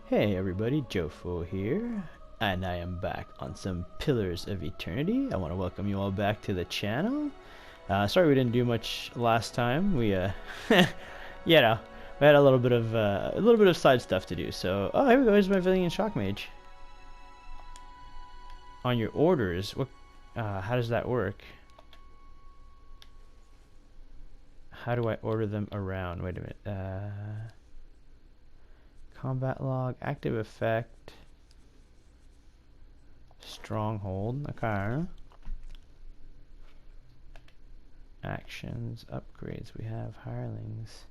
Hey everybody, Jofo here, and I am back on some Pillars of Eternity. I want to welcome you all back to the channel. Sorry we didn't do much last time. We, you know, we had a little bit of side stuff to do. So, oh, here we go. Here's my Villian Shock Mage. On your orders, what? How does that work? How do I order them around? Wait a minute. Combat log, active effect, stronghold, okay. Actions, upgrades, we have hirelings.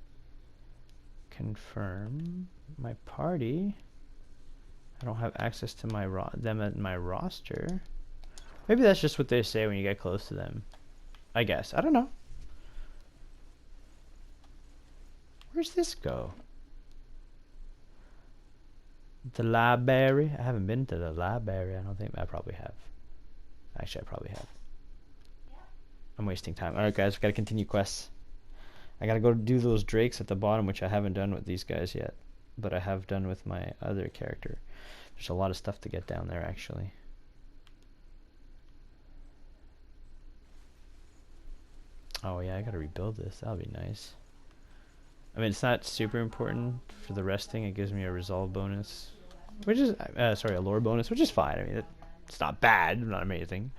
Confirm. My party. I don't have access to my them at my roster. Maybe that's just what they say when you get close to them. I guess. I don't know. Where's this go? The library? I haven't been to the library. I don't think I probably have. Actually, I probably have. I'm wasting time. Alright guys, we gotta continue quests. I gotta go do those drakes at the bottom, which I haven't done with these guys yet. But I have done with my other character. There's a lot of stuff to get down there, actually. Oh yeah, I gotta rebuild this. That'll be nice. I mean, it's not super important for the resting. It gives me a resolve bonus. Which is, sorry, a lore bonus, which is fine. I mean, it's not bad, not amazing.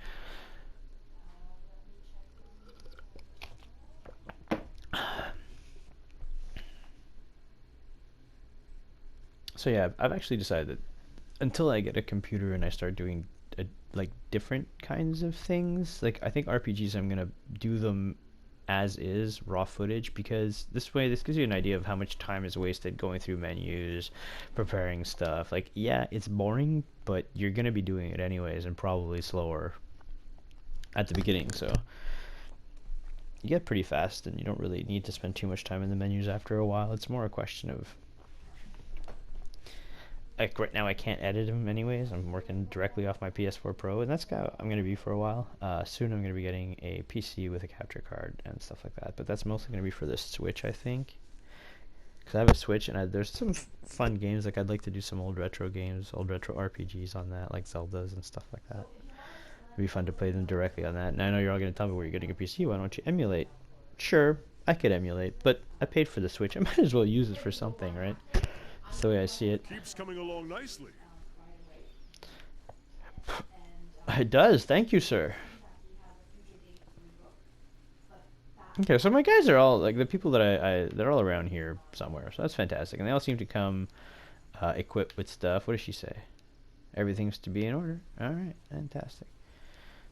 So yeah, I've actually decided that until I get a computer and I start doing like different kinds of things, like I think RPGs I'm gonna do them as is, raw footage, because this gives you an idea of how much time is wasted going through menus, preparing stuff. Like, yeah, it's boring, but you're gonna be doing it anyways, and probably slower at the beginning, so you get pretty fast and you don't really need to spend too much time in the menus after a while. It's more a question of, like, right now I can't edit them anyways. I'm working directly off my PS4 Pro, and that's how I'm going to be for a while. Soon I'm going to be getting a PC with a capture card and stuff like that, but that's mostly going to be for the Switch, I think. Because I have a Switch, and there's some fun games. Like, I'd like to do some old retro games, old retro RPGs on that, like Zeldas and stuff like that. It'd be fun to play them directly on that. And I know you're all going to tell me, where you're getting a PC, why don't you emulate? Sure, I could emulate, but I paid for the Switch. I might as well use it for something, right? That's the way I see it. Keeps coming along nicely. It does. Thank you, sir. Okay, so my guys are all, like, the people that they're all around here somewhere, so that's fantastic. And they all seem to come equipped with stuff. What does she say? Everything's to be in order. Alright, fantastic.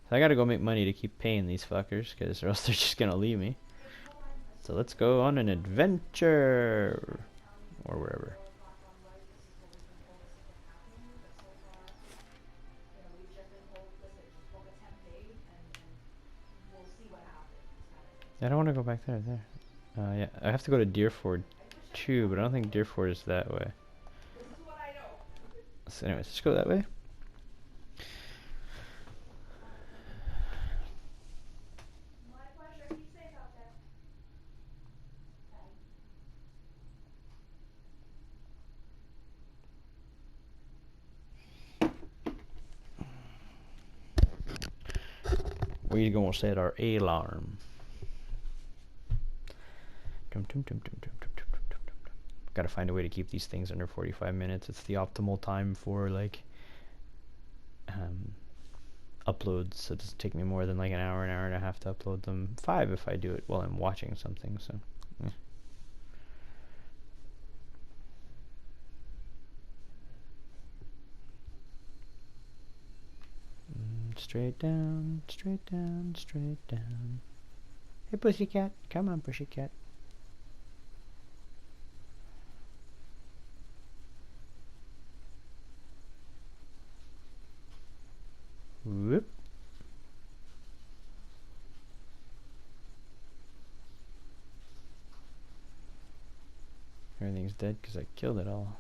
So I gotta go make money to keep paying these fuckers, because or else they're just gonna leave me. So let's go on an adventure. Or wherever. I don't want to go back there. Yeah, I have to go to Deerford too, but I don't think Deerford is that way. So anyways, let's go that way. We're gonna set our alarm. Gotta find a way to keep these things under 45 minutes. It's the optimal time for, like, uploads, so it doesn't take me more than like an hour and a half to upload them. 5 if I do it while I'm watching something, so yeah. Straight down, straight down, straight down. Hey pussycat, come on pussycat. Whoop. Everything's dead because I killed it all.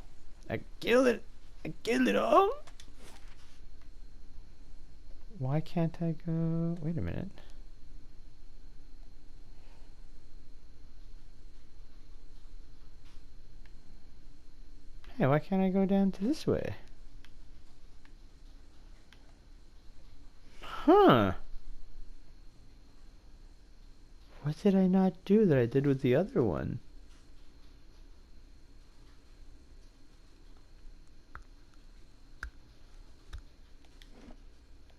I killed it! I killed it all! Why can't I go? Wait a minute. Hey, why can't I go down to this way? Huh. What did I not do that I did with the other one?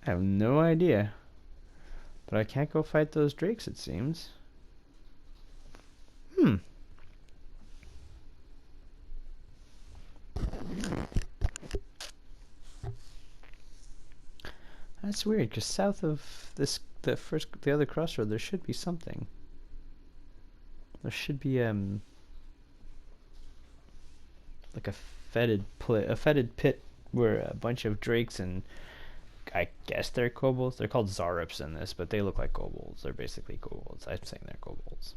I have no idea. But I can't go fight those drakes, it seems. Hmm. That's weird, because south of this, the other crossroad, there should be something. There should be, like a fetid pit where a bunch of drakes and I guess they're kobolds. They're called Zarups in this, but they look like kobolds. They're basically kobolds. I'm saying they're kobolds.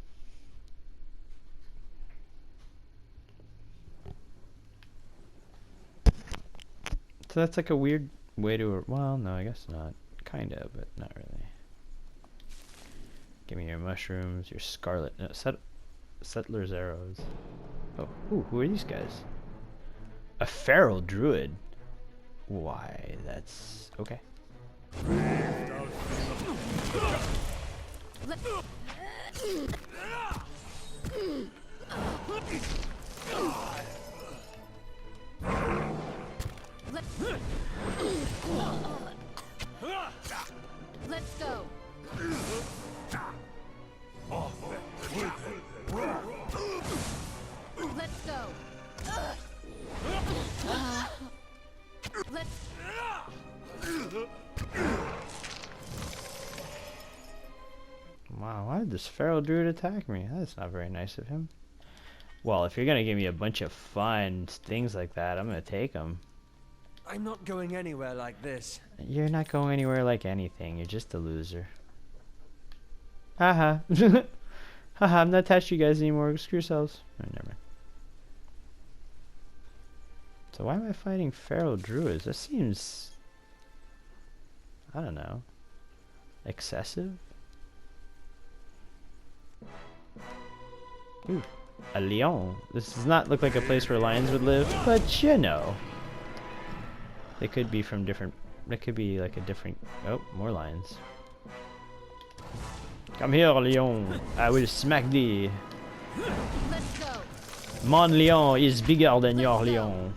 So that's like a weird way to... Well, no, I guess not. Kinda, but not really. Give me your mushrooms, your scarlet... No, settler's arrows. Oh, ooh, who are these guys? A feral druid. Why, that's... Okay. Let's go. Let's go. Let's. Wow, why did this feral druid attack me? That's not very nice of him. Well, if you're gonna give me a bunch of fun things like that, I'm gonna take them. I'm not going anywhere like this. You're not going anywhere like anything. You're just a loser. Haha. Haha, I'm not attached to you guys anymore. Screw yourselves. Oh, never mind. So why am I fighting feral druids? That seems... I don't know. Excessive? Ooh, a lion. This does not look like a place where lions would live, but you know. They could be from different... It could be like a different... Oh, more lions. Come here, lion. I will smack thee. Let's go. Mon lion is bigger than your lion.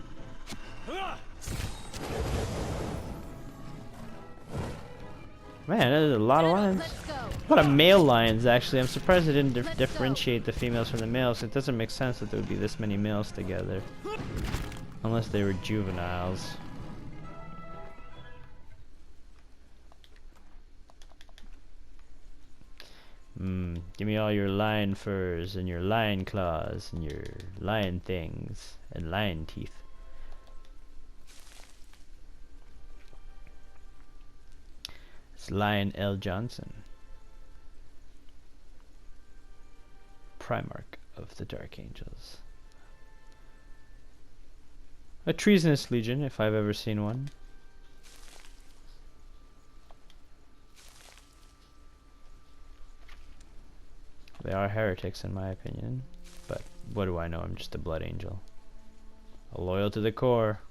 Man, there's a lot of lions. Let's go. A lot of male lions, actually. I'm surprised they didn't differentiate the females from the males. It doesn't make sense that there would be this many males together. Unless they were juveniles. Give me all your lion furs and your lion claws and your lion things and lion teeth. It's Lion L. Johnson, Primarch of the Dark Angels. A treasonous legion, if I've ever seen one. They are heretics in my opinion, but what do I know? I'm just a blood angel. Loyal to the core.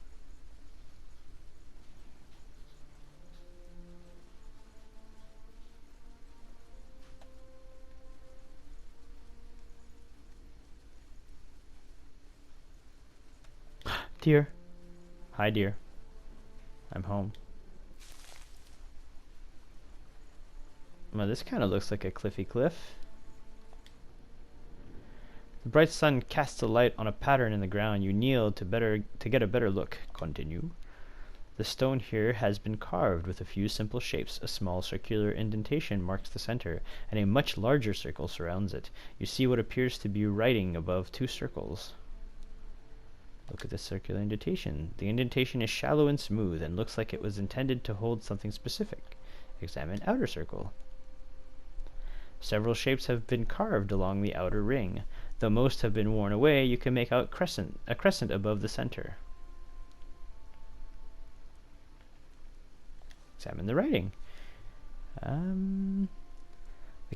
Dear. Hi, dear. I'm home. Well, this kind of looks like a cliffy cliff. The bright sun casts a light on a pattern in the ground. You kneel to get a better look. Continue. The stone here has been carved with a few simple shapes. A small circular indentation marks the center, and a much larger circle surrounds it. You see what appears to be writing above two circles. Look at the circular indentation. The indentation is shallow and smooth and looks like it was intended to hold something specific. Examine outer circle. Several shapes have been carved along the outer ring. Though most have been worn away, you can make out a crescent above the center. Examine the writing. The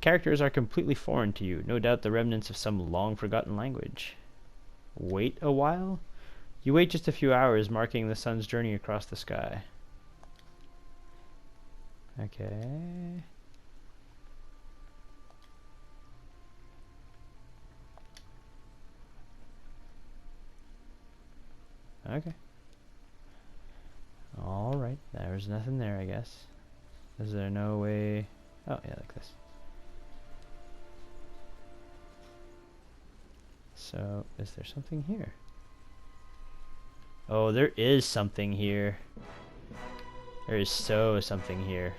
characters are completely foreign to you, no doubt the remnants of some long-forgotten language. Wait a while? You wait just a few hours, marking the sun's journey across the sky. Okay. Okay. Alright, there's nothing there, I guess. Is there no way... Oh, yeah, like this. So, is there something here? Oh, there is something here. There is something here.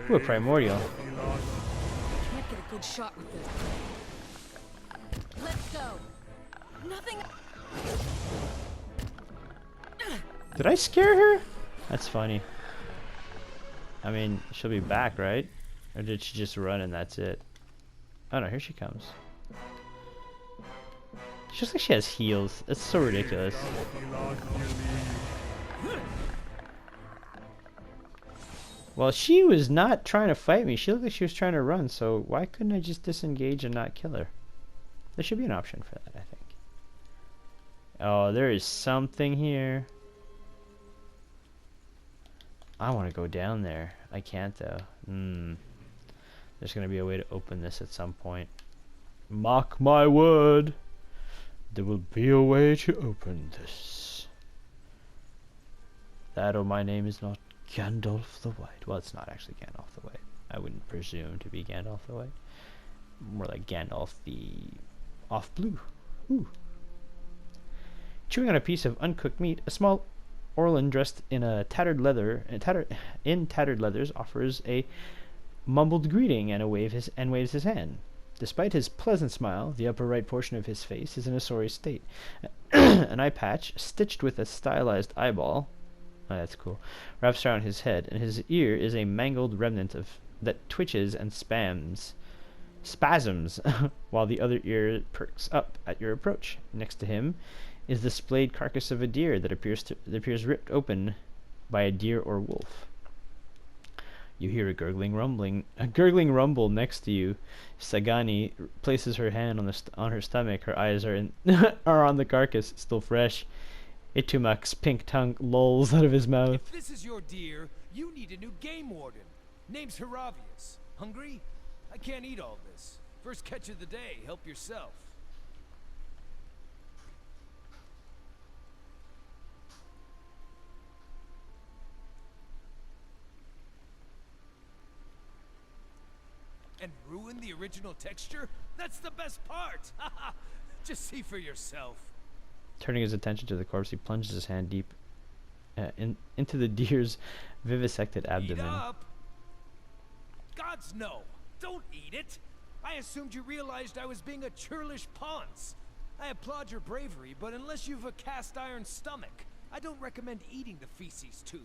Ooh, a primordial. Can't get a good shot with this. Let's go. Nothing. Did I scare her? That's funny. I mean, she'll be back, right? Or did she just run and that's it? Oh no, here she comes. She looks like she has heels. That's so ridiculous. Well, she was not trying to fight me. She looked like she was trying to run, so why couldn't I just disengage and not kill her? There should be an option for that, I think. Oh, there is something here. I want to go down there. I can't, though. There's going to be a way to open this at some point. Mark my word. There will be a way to open this. That or my name is not Gandalf the White. Well, it's not actually Gandalf the White. I wouldn't presume to be Gandalf the White. More like Gandalf the Off-Blue. Ooh. Chewing on a piece of uncooked meat, a small Orlin dressed in tattered leathers offers a mumbled greeting and waves his hand. Despite his pleasant smile, the upper right portion of his face is in a sorry state. An eye patch, stitched with a stylized eyeball, oh, that's cool, wraps around his head, and his ear is a mangled remnant that twitches and spasms, while the other ear perks up at your approach. Next to him is the splayed carcass of a deer that appears ripped open by a deer or wolf. You hear a gurgling rumble next to you. Sagani places her hand on her stomach. Her eyes are are on the carcass, still fresh. Itumak's pink tongue lolls out of his mouth. If this is your deer, you need a new game warden. Name's Heravius. Hungry? I can't eat all this. First catch of the day. Help yourself. And ruin the original texture? That's the best part! Just see for yourself. Turning his attention to the corpse, he plunges his hand deep into the deer's vivisected abdomen. Eat up. Gods no! Don't eat it! I assumed you realized I was being a churlish ponce. I applaud your bravery, but unless you've a cast iron stomach, I don't recommend eating the feces tube.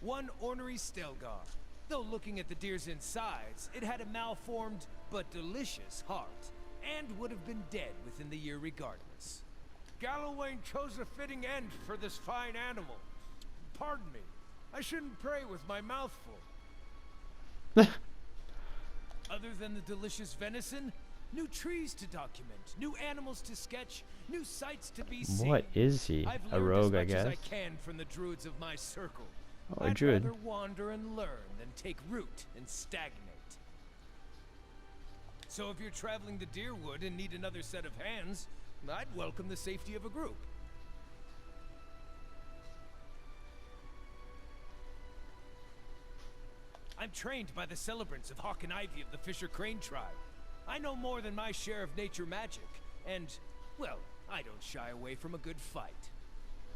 One ornery Stelgar. Though looking at the deer's insides, it had a malformed but delicious heart, and would have been dead within the year regardless. Gallowayne chose a fitting end for this fine animal. Pardon me, I shouldn't pray with my mouth full. Other than the delicious venison, new trees to document, new animals to sketch, new sights to be seen. What is he? I've A learned rogue, I as much guess. as I can from the druids of my circle. Oh, a I'd druid. rather wander and learn than take root and stagnate. So if you're traveling to Deerwood and need another set of hands, I'd welcome the safety of a group. I'm trained by the celebrants of Hawk and Ivy of the Fisher Crane tribe. I know more than my share of nature magic, and, well, I don't shy away from a good fight.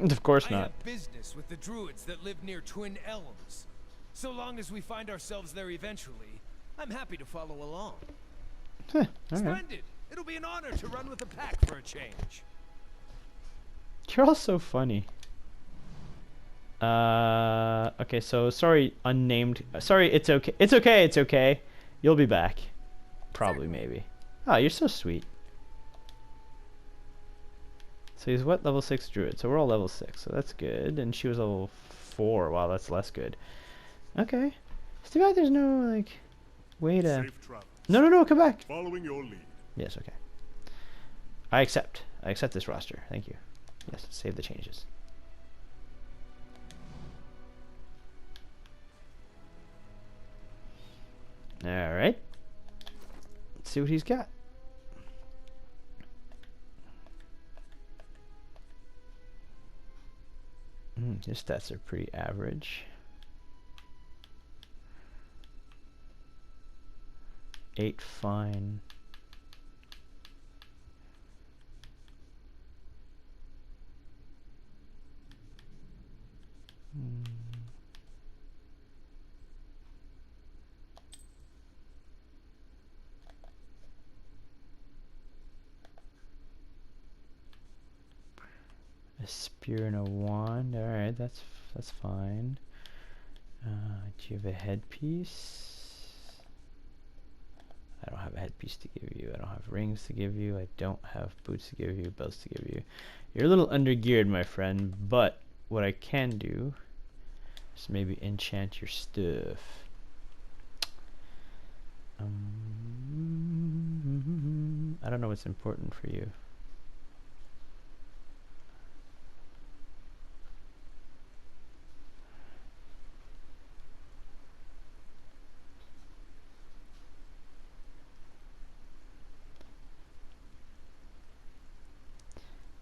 Of course I not. have business with the druids that live near Twin Elms. So long as we find ourselves there eventually, I'm happy to follow along. Huh, all right. Splendid! It'll be an honor to run with a pack for a change. You're all so funny. Okay, so sorry, unnamed. Sorry, it's okay. It's okay. It's okay. You'll be back. Probably, maybe. Oh, you're so sweet. So he's what? Level 6 druid. So we're all level 6. So that's good. And she was level 4. Wow, that's less good. Okay. It's too bad there's no, like, way to... Safe travels. No, come back. Following your lead. Yes, okay. I accept. I accept this roster. Thank you. Yes, save the changes. Alright. Let's see what he's got. His stats are pretty average. 8 fine. A spear and a wand. All right, that's fine. Do you have a headpiece? I don't have a headpiece to give you. I don't have rings to give you. I don't have boots to give you. Belts to give you. You're a little undergeared, my friend. But what I can do is maybe enchant your stuff. I don't know what's important for you.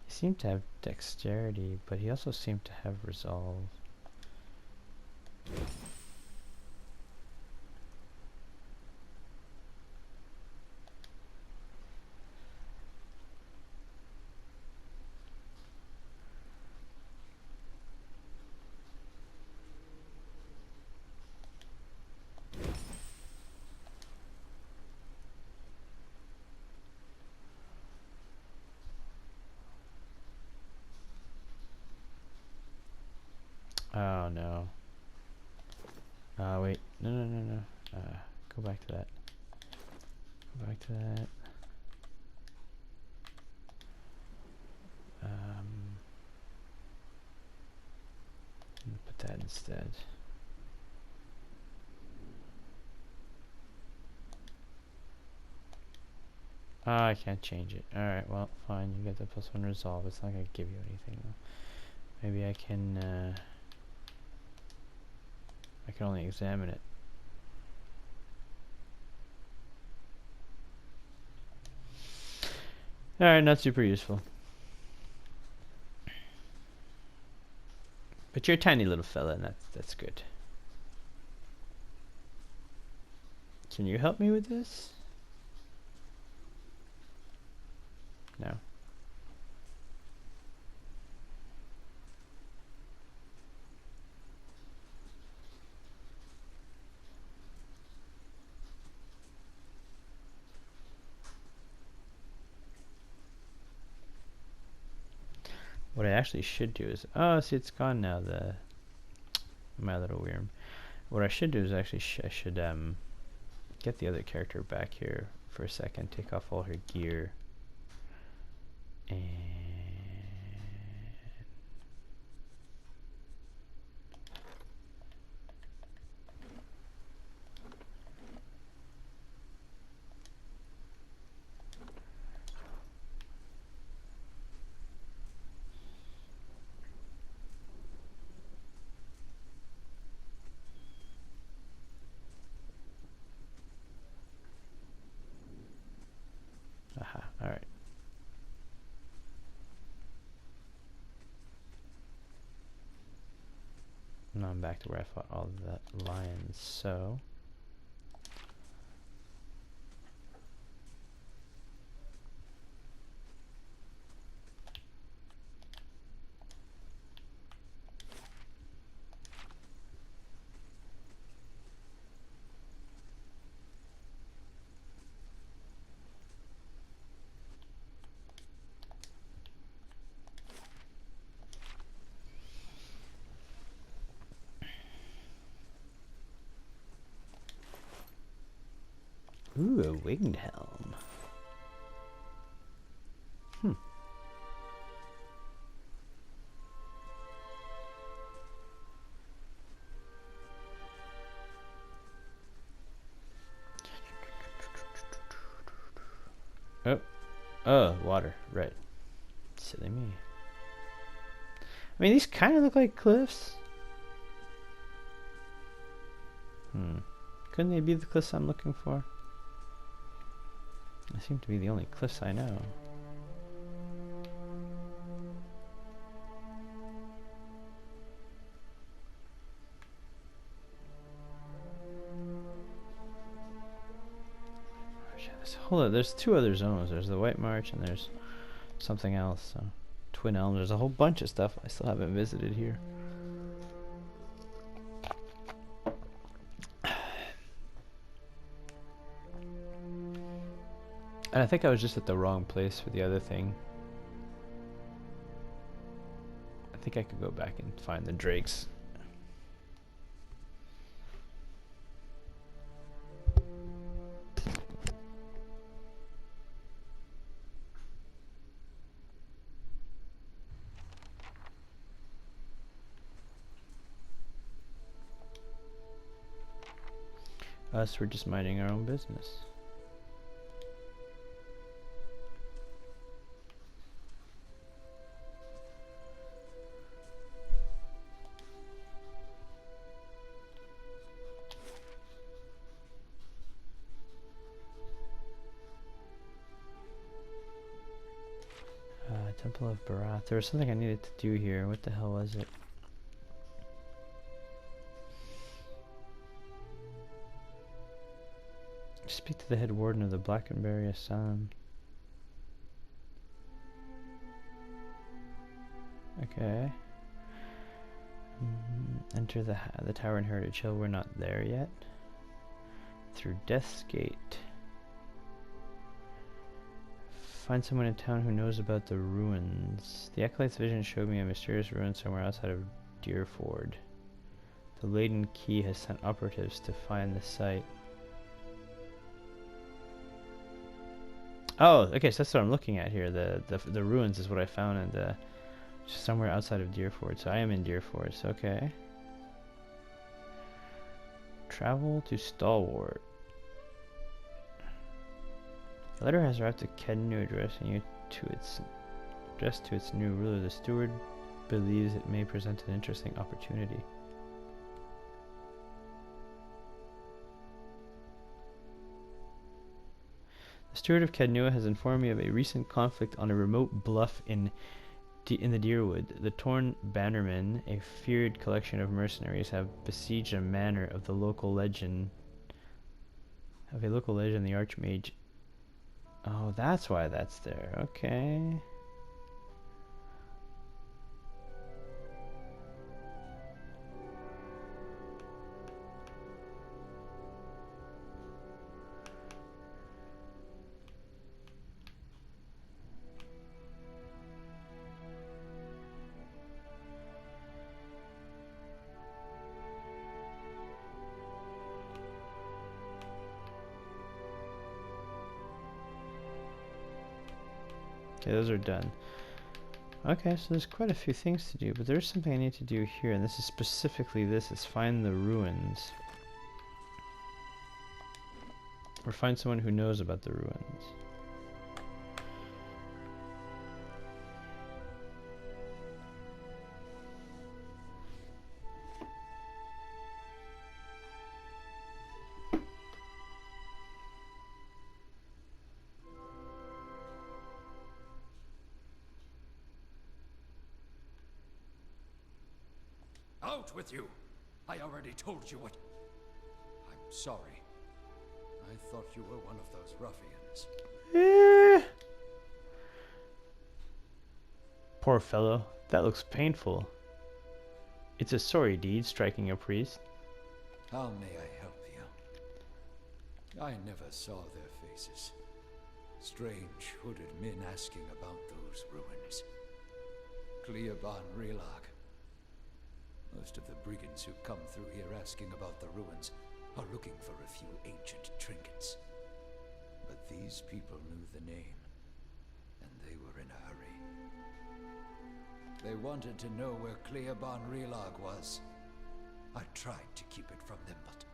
He seemed to have dexterity, but he also seemed to have resolve. Oh no. Wait. No. Go back to that. Go back to that. Put that instead. I can't change it. Alright, well, fine. You get the +1 resolve. It's not going to give you anything, though. Maybe I can only examine it. Alright, not super useful. But you're a tiny little fella, and that's good. Can you help me with this? No. What I actually should do is, oh, see, it's gone now. My little worm. What I should do is actually I should get the other character back here for a second. Take off all her gear. And aha, all right. Now I'm back to where I fought all the lions, so ooh, a winged helm. Oh, water, right. Silly me. I mean, these kind of look like cliffs. Couldn't they be the cliffs I'm looking for? They seem to be the only cliffs I know. Hold on, there's two other zones. There's the White March and there's something else. So, Twin Elms. There's a whole bunch of stuff I still haven't visited here. And I think I was just at the wrong place for the other thing. I think I could go back and find the drakes. Us, we're just minding our own business. Temple of Barath. There was something I needed to do here. What the hell was it? Speak to the head warden of the Blackenberry Asylum. Okay. Enter the Tower in Heritage Hill. We're not there yet. Through Death's Gate. Find someone in town who knows about the ruins. The Acolyte's vision showed me a mysterious ruin somewhere outside of Deerford. The Laden Key has sent operatives to find the site. Oh, okay, so that's what I'm looking at here. The ruins is what I found in the somewhere outside of Deerford. So I am in Deerford. So okay. Travel to Stalwart. The letter has arrived to Kednu, addressing you to its new ruler. The steward believes it may present an interesting opportunity. The steward of Kednu has informed me of a recent conflict on a remote bluff in the Deerwood. The Torn Bannermen, a feared collection of mercenaries, have besieged a manor of the local legend. The Archmage. Oh, that's why that's there. Okay. Okay, those are done. Okay, so there's quite a few things to do, but there's something I need to do here, and this is specifically this, is find the ruins. Or find someone who knows about the ruins. Out with you! I already told you what... I'm sorry. I thought you were one of those ruffians. Poor fellow. That looks painful. It's a sorry deed, striking a priest. How may I help you? I never saw their faces. Strange hooded men asking about those ruins. Cleoban Relag. Most of the brigands who come through here asking about the ruins are looking for a few ancient trinkets. But these people knew the name, and they were in a hurry. They wanted to know where Cleoban Relag was. I tried to keep it from them, but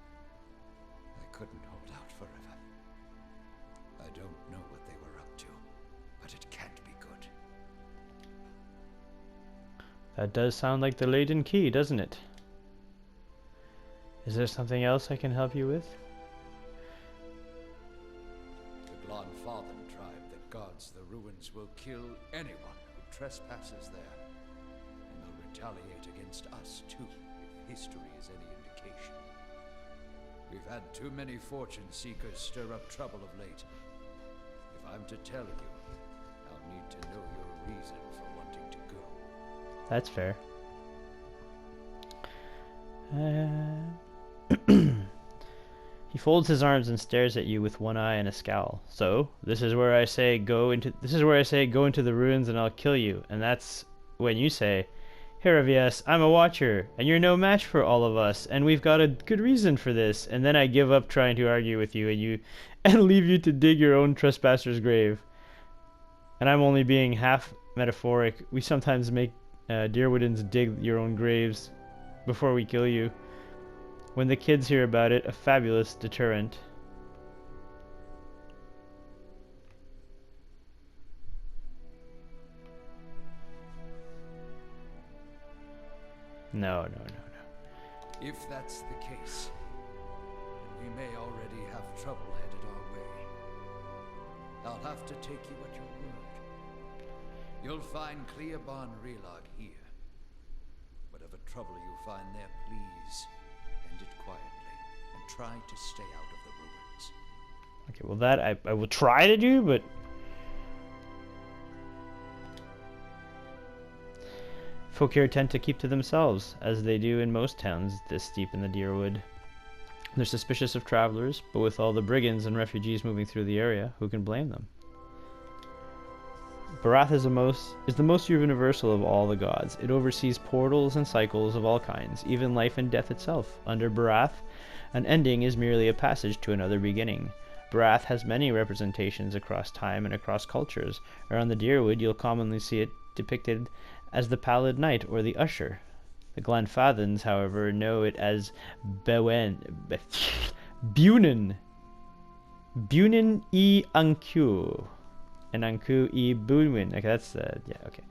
I couldn't hold out forever. I don't know what they were up to, but it can't be good. That does sound like the Leyden Key, doesn't it? Is there something else I can help you with? The Glanfathen tribe that guards the ruins will kill anyone who trespasses there. And they'll retaliate against us too, if history is any indication. We've had too many fortune seekers stir up trouble of late. If I'm to tell you, I'll need to know your reason for wanting to go. That's fair. He folds his arms and stares at you with one eye and a scowl. So, this is where I say go into the ruins and I'll kill you. And that's when you say, Heravias, I'm a watcher, and you're no match for all of us, and we've got a good reason for this. And then I give up trying to argue with you and leave you to dig your own trespasser's grave. And I'm only being half metaphoric. We sometimes make Deerwoodens dig your own graves before we kill you. When the kids hear about it, a fabulous deterrent. No. If that's the case, we may already have trouble headed our way. I'll have to take you at your word. You'll find Cleoban Relog here. Whatever trouble you find there, please end it quietly and try to stay out of the ruins. Okay, well that I will try to do, but folk here tend to keep to themselves, as they do in most towns this deep in the Deerwood. They're suspicious of travelers, but with all the brigands and refugees moving through the area, who can blame them? Barath is the most universal of all the gods. It oversees portals and cycles of all kinds, even life and death itself. Under Barath, an ending is merely a passage to another beginning. Barath has many representations across time and across cultures. Around the Deerwood, you'll commonly see it depicted as the Pallid Knight or the Usher. The Glanfathens, however, know it as Bunin e Anku. And Anku e Bunwin. Okay, that's yeah, okay.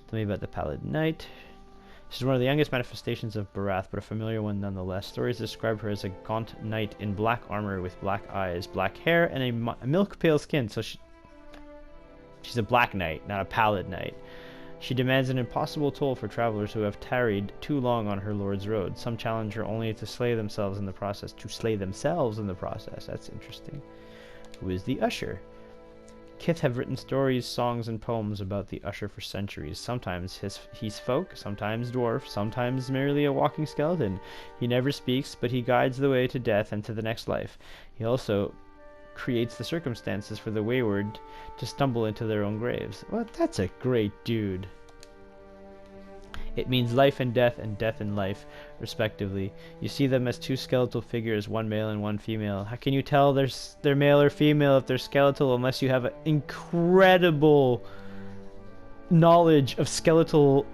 Tell me about the Pallid Knight. She's one of the youngest manifestations of Barath, but a familiar one nonetheless. Stories describe her as a gaunt knight in black armor with black eyes, black hair, and a milk-pale skin. So she's a black knight, not a pallid knight. She demands an impossible toll for travelers who have tarried too long on her lord's road. Some challenge her only to slay themselves in the process. That's interesting. Who is the Usher? Kith have written stories, songs, and poems about the Usher for centuries. Sometimes he's folk, sometimes dwarf, sometimes merely a walking skeleton. He never speaks, but he guides the way to death and to the next life. He also creates the circumstances for the wayward to stumble into their own graves. Well, that's a great dude. It means life and death and life, respectively. You see them as two skeletal figures, one male and one female. How can you tell they're male or female if they're skeletal unless you have an incredible knowledge of skeletal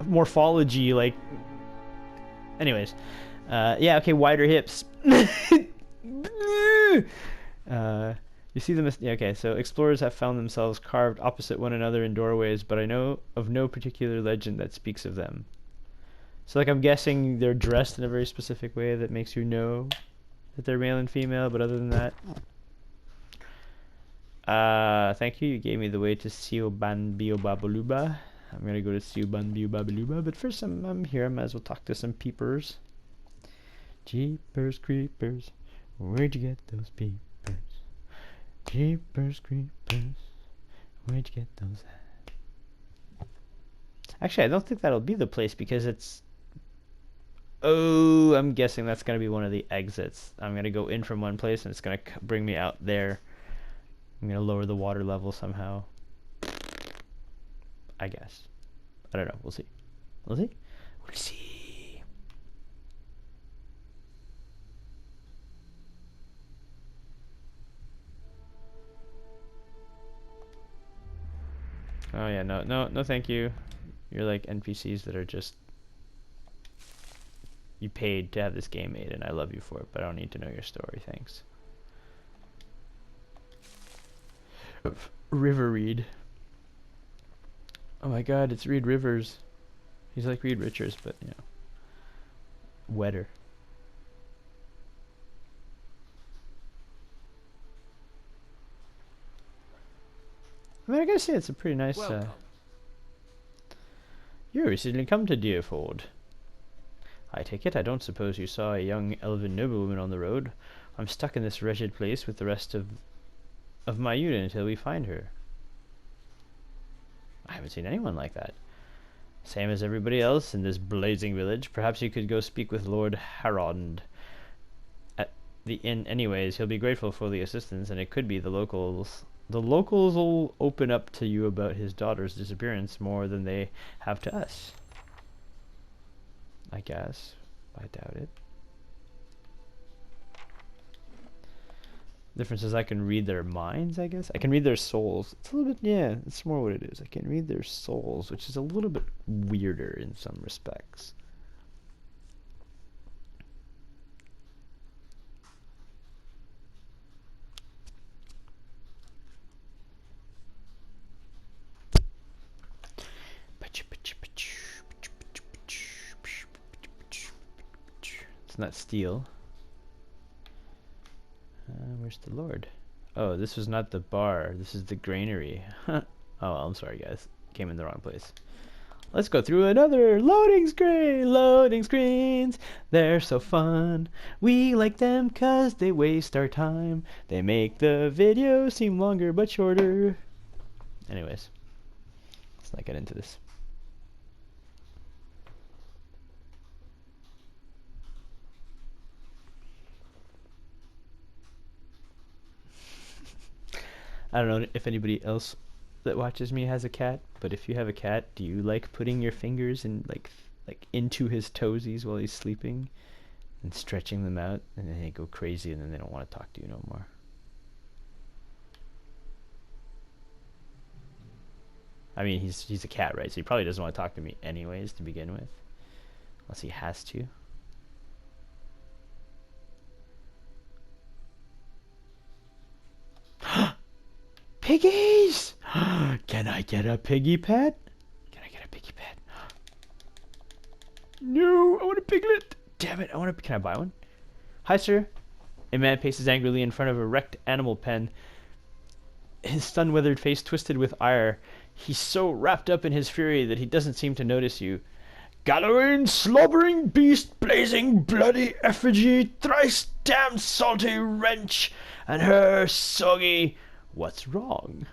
morphology? Like, anyways, yeah, okay, wider hips. You see them as, yeah, okay, so explorers have found themselves carved opposite one another in doorways, but I know of no particular legend that speaks of them. So, like, I'm guessing they're dressed in a very specific way that makes you know that they're male and female, but other than that... thank you, you gave me the way to Siuban Biobabaluba. I'm gonna go to Siuban Biobabaluba, but first I'm here, I might as well talk to some peepers. Jeepers creepers, where'd you get those peepers? Jeepers creepers, where'd you get those at? Actually, I don't think that'll be the place because it's... Oh, I'm guessing that's going to be one of the exits. I'm going to go in from one place and it's going to bring me out there. I'm going to lower the water level somehow. I guess. I don't know. We'll see. We'll see. We'll see. Oh yeah, no, thank you. You're like NPCs that are just... You paid to have this game made, and I love you for it, but I don't need to know your story, thanks. River Reed. Oh my god, it's Reed Rivers. He's like Reed Richards, but wetter. I mean, I gotta say it's a pretty nice. You recently come to Deerford. I take it I don't suppose you saw a young elven noblewoman on the road. I'm stuck in this wretched place with the rest of my unit until we find her. I haven't seen anyone like that. Same as everybody else in this blazing village. Perhaps you could go speak with Lord Harrond at the inn anyways. He'll be grateful for the assistance, and it could be the locals. The locals will open up to you about his daughter's disappearance more than they have to us. I guess. I doubt it. Difference is I can read their minds, I guess. I can read their souls. It's a little bit, yeah, it's more what it is. I can read their souls, which is a little bit weirder in some respects. It's not steel. Where's the Lord? Oh, this was not the bar. This is the granary. Oh, well, I'm sorry, guys. Came in the wrong place. Let's go through another loading screen. Loading screens. They're so fun. We like them because they waste our time. They make the video seem longer but shorter. Anyways, let's not get into this. I don't know if anybody else that watches me has a cat, but if you have a cat, do you like putting your fingers in like into his toesies while he's sleeping and stretching them out, and then they go crazy and then they don't want to talk to you no more? I mean, he's a cat, right? So he probably doesn't want to talk to me anyways to begin with, unless he has to. Piggies! Can I get a piggy pet? Can I get a piggy pet? No, I want a piglet. Damn it, can I buy one? Hi, sir. A man paces angrily in front of a wrecked animal pen, his sun-weathered face twisted with ire. He's so wrapped up in his fury that he doesn't seem to notice you. Gallowing, slobbering beast, blazing bloody effigy, thrice damned salty wretch, and her soggy... What's wrong?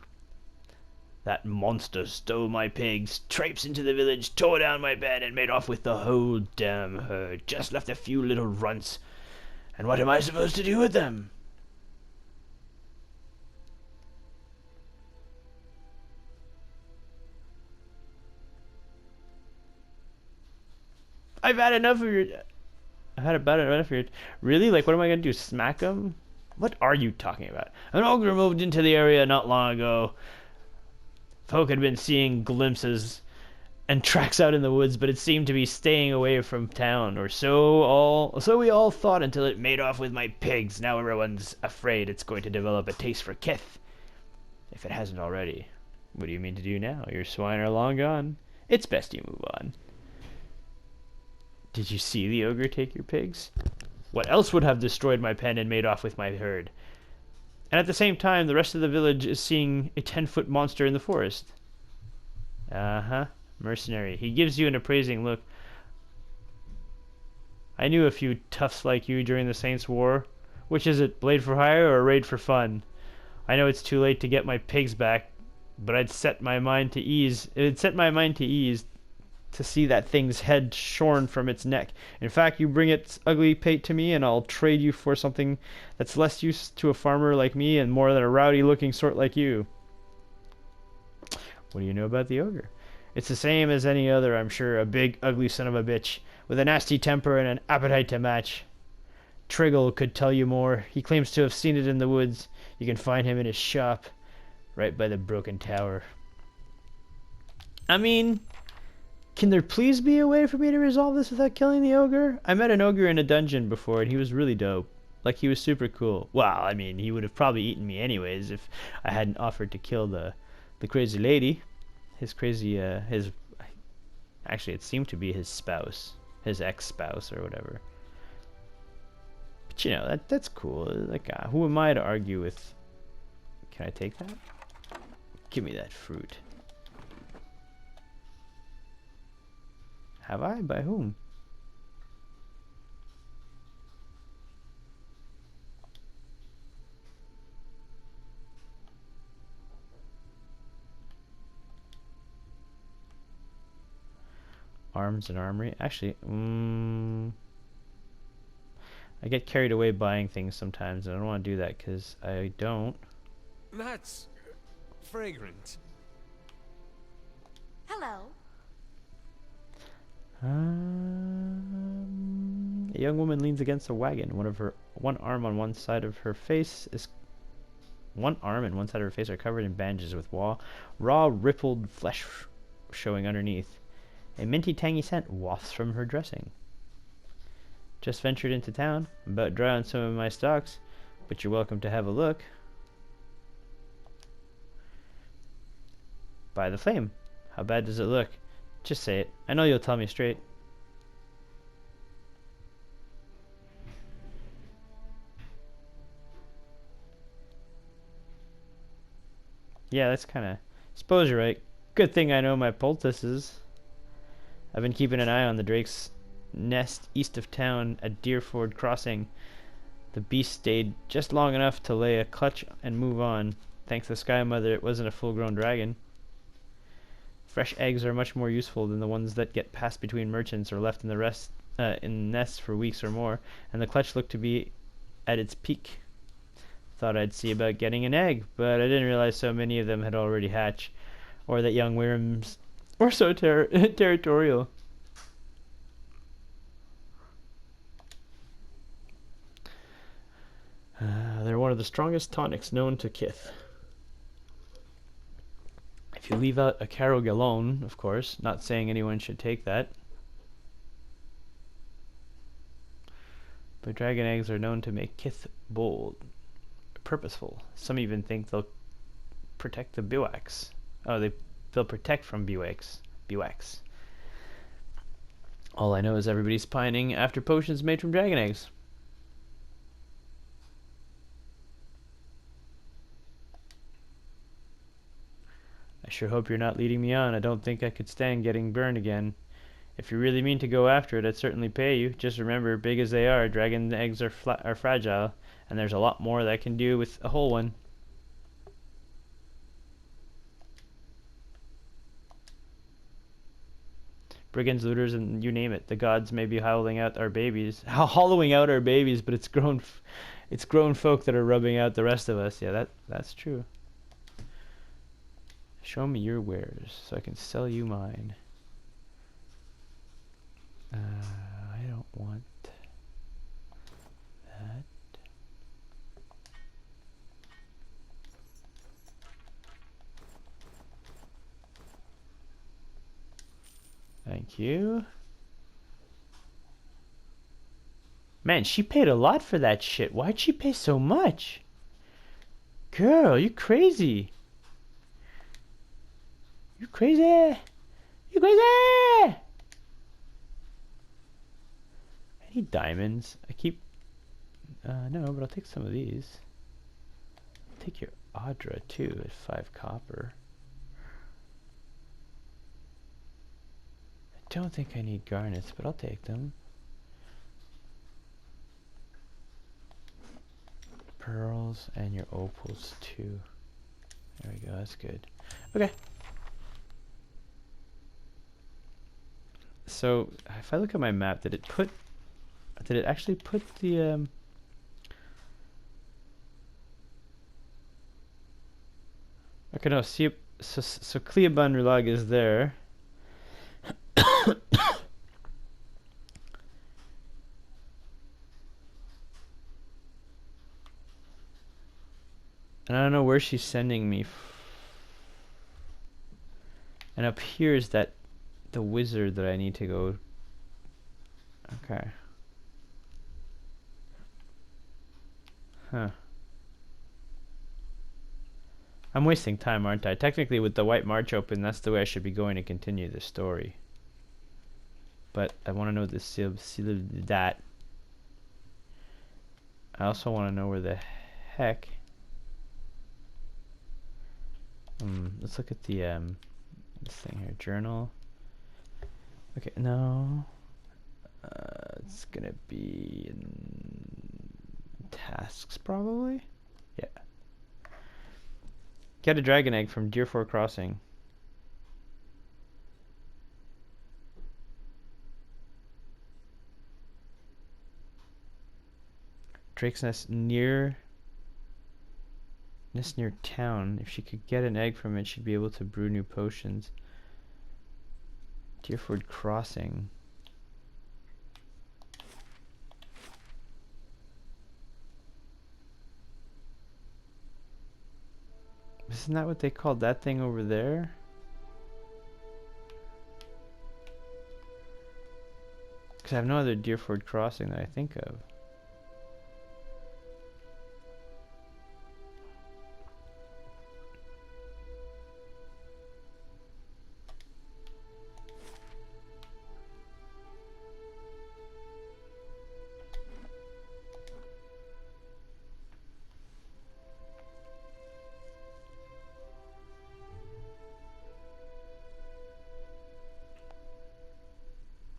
That monster stole my pigs, traipsed into the village, tore down my bed, and made off with the whole damn herd. Just left a few little runts. And what am I supposed to do with them? I've had enough of your... I've had about enough of your... Really? Like, what am I going to do? Smack them? What are you talking about? An ogre moved into the area not long ago. Folk had been seeing glimpses and tracks out in the woods, but it seemed to be staying away from town, or so we all thought, until it made off with my pigs. Now everyone's afraid it's going to develop a taste for kith, if it hasn't already. What do you mean to do now? Your swine are long gone. It's best you move on. Did you see the ogre take your pigs? What else would have destroyed my pen and made off with my herd? And at the same time, the rest of the village is seeing a 10-foot monster in the forest. Uh-huh. Mercenary. He gives you an appraising look. I knew a few toughs like you during the Saints' War. Which is it, blade for hire or raid for fun? I know it's too late to get my pigs back, but it'd set my mind to ease to see that thing's head shorn from its neck. In fact, you bring its ugly pate to me, and I'll trade you for something that's less use to a farmer like me and more than a rowdy-looking sort like you. What do you know about the ogre? It's the same as any other, I'm sure. A big, ugly son of a bitch, with a nasty temper and an appetite to match. Triggle could tell you more. He claims to have seen it in the woods. You can find him in his shop, right by the broken tower. I mean... Can there please be a way for me to resolve this without killing the ogre? I met an ogre in a dungeon before, and he was really dope. Like, he was super cool. Well, I mean, he would have probably eaten me anyways if I hadn't offered to kill the crazy lady. His crazy, I Actually, it seemed to be his spouse, his ex-spouse or whatever. But you know, that's cool. Like, who am I to argue with? Can I take that? Give me that fruit. Have I? By whom? Arms and armory. Actually, I get carried away buying things sometimes, and I don't want to do that because I don't. That's fragrant. Hello. A young woman leans against a wagon. One arm and one side of her face are covered in bandages with raw rippled flesh showing underneath. A minty tangy scent wafts from her dressing. Just ventured into town. I'm about dry on some of my stocks, but you're welcome to have a look. By the flame. How bad does it look? Just say it. I know you'll tell me straight. Yeah, that's kinda... Suppose you're right. Good thing I know my poultices. I've been keeping an eye on the Drake's nest east of town at Deerford Crossing. The beast stayed just long enough to lay a clutch and move on. Thanks to Sky Mother, it wasn't a full-grown dragon. Fresh eggs are much more useful than the ones that get passed between merchants or left in in nests for weeks or more, and the clutch looked to be at its peak. Thought I'd see about getting an egg, but I didn't realize so many of them had already hatched, or that young worms were so territorial. They're one of the strongest tonics known to Kith. If you leave out a carrog alone, of course, not saying anyone should take that. But dragon eggs are known to make Kith bold, purposeful. Some even think they'll protect the bivouacs. Oh, they'll protect from bivouacs. All I know is everybody's pining after potions made from dragon eggs. I sure hope you're not leading me on. I don't think I could stand getting burned again. If you really mean to go after it, I'd certainly pay you. Just remember, big as they are, dragon eggs are fragile, and there's a lot more that I can do with a whole one. Brigands, looters, and you name it. The gods may be hollowing out our babies, but it's grown folk that are rubbing out the rest of us. Yeah, that's true. Show me your wares so I can sell you mine. I don't want that. Thank you. Man, she paid a lot for that shit. Why'd she pay so much? Girl, you crazy. You crazy. You crazy. I need diamonds. I keep... no, but I'll take some of these. I'll take your Audra, too, at 5 copper. I don't think I need garnets, but I'll take them. Pearls and your opals, too. There we go, that's good. Okay. So, if I look at my map, did it actually put the, okay, no, see, so Cleoban Rulag is there. And I don't know where she's sending me. And up here is that the wizard that I need to go. Okay. Huh. I'm wasting time, aren't I? Technically, with the White March open, that's the way I should be going to continue the story. but I want to know that. I also want to know where the heck. Let's look at the this thing here, journal. Okay, no. It's gonna be in tasks probably. Yeah. Get a dragon egg from Deerford Crossing. Drake's nest near town. If she could get an egg from it, she'd be able to brew new potions. Deerford Crossing. Isn't that what they called that thing over there? Because I have no other Deerford Crossing that I think of.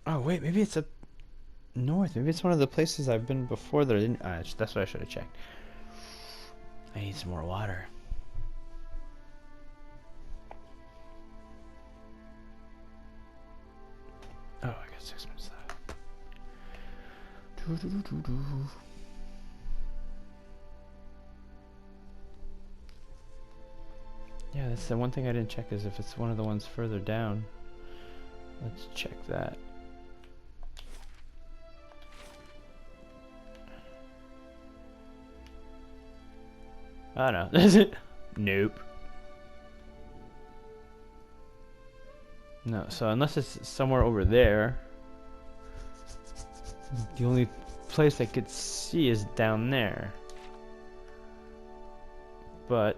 Oh wait, maybe it's up north. Maybe it's one of the places I've been before that I didn't. That's what I should have checked. I need some more water. Oh, I got 6 minutes left. Yeah, that's the one thing I didn't check is if it's one of the ones further down. Let's check that. Oh no, is it? Nope. No, so unless it's somewhere over there, the only place I could see is down there. But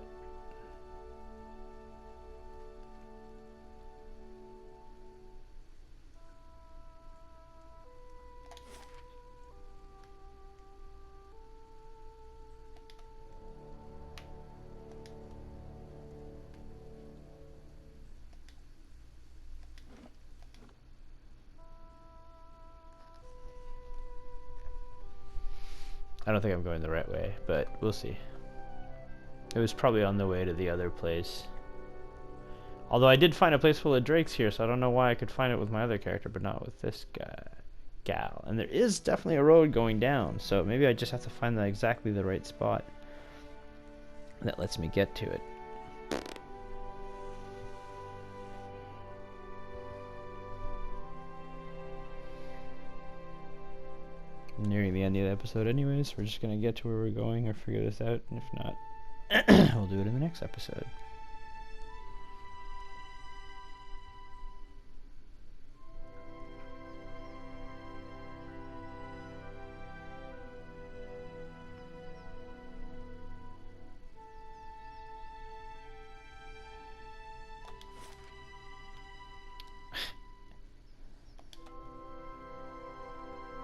I don't think I'm going the right way, but we'll see. It was probably on the way to the other place. Although I did find a place full of drakes here, so I don't know why I could find it with my other character, but not with this gal. And there is definitely a road going down, so maybe I just have to find exactly the right spot that lets me get to it. I'm nearing the end of the episode anyways. We're just going to get to where we're going or figure this out, and if not, we'll do it in the next episode.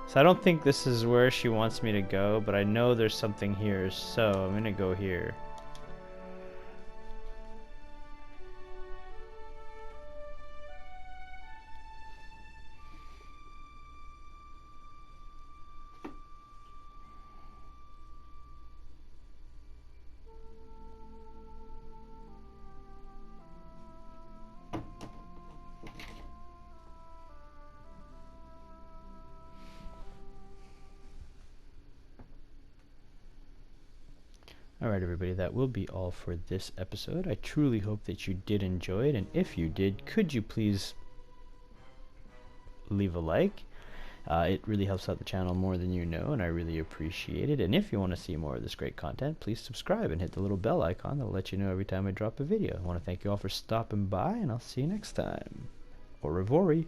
So I don't think this is where she wants me to go, but I know there's something here, so I'm gonna go here. Alright everybody, that will be all for this episode. I truly hope that you did enjoy it, and if you did, could you please leave a like? It really helps out the channel more than you know, and I really appreciate it. And if you want to see more of this great content, please subscribe and hit the little bell icon that will let you know every time I drop a video. I want to thank you all for stopping by, and I'll see you next time. Au revoir.